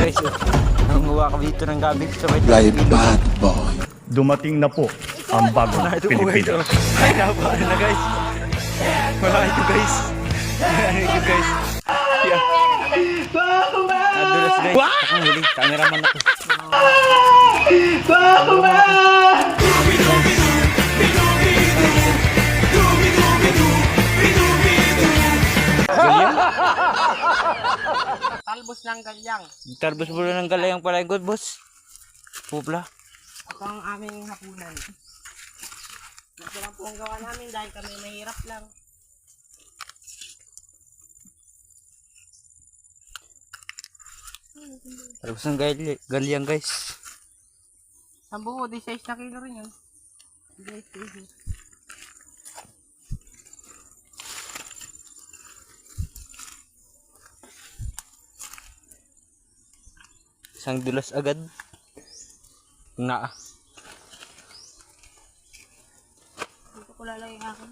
guys. Nangunguha kami dito ng gabi sa may Like bad boy. Dumating na po ang bagong Pilipinas. Ay, napaan na guys. Wala ito guys. Ano ito guys. Yeah. Nadulas guys. Ang huli. Cameraman ako. Talbos ng galyang. Tarbos mo ng galayang pala yung good boss. Pupla. Ito ang aming hapunan. Ito lang po ang gawa namin dahil kami mahirap lang. Tarbos ng galyang guys. Ang buo, 16 na kilo rin yun. 16 kilo. Isang dulas agad. Na. Dito ko lalagay ang akin.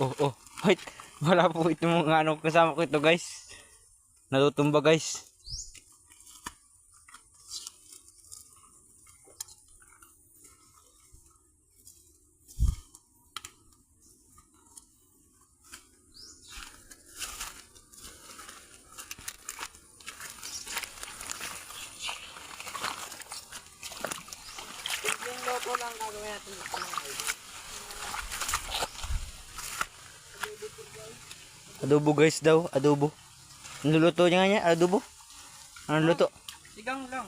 Oh. Wait. Wala po ito mga ano kasama ko ito guys. Natutumba guys. Yung loto lang gagawin natin dito ng ID. Adobo guys daw. Adobo. Niluluto niya nga niya. Adobo. Ano luto? Sigang lang.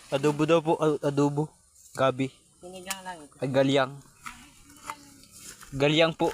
Adobo daw po. Adobo. Gabi. Sinigang lang ito. Ay galyang. Galyang po.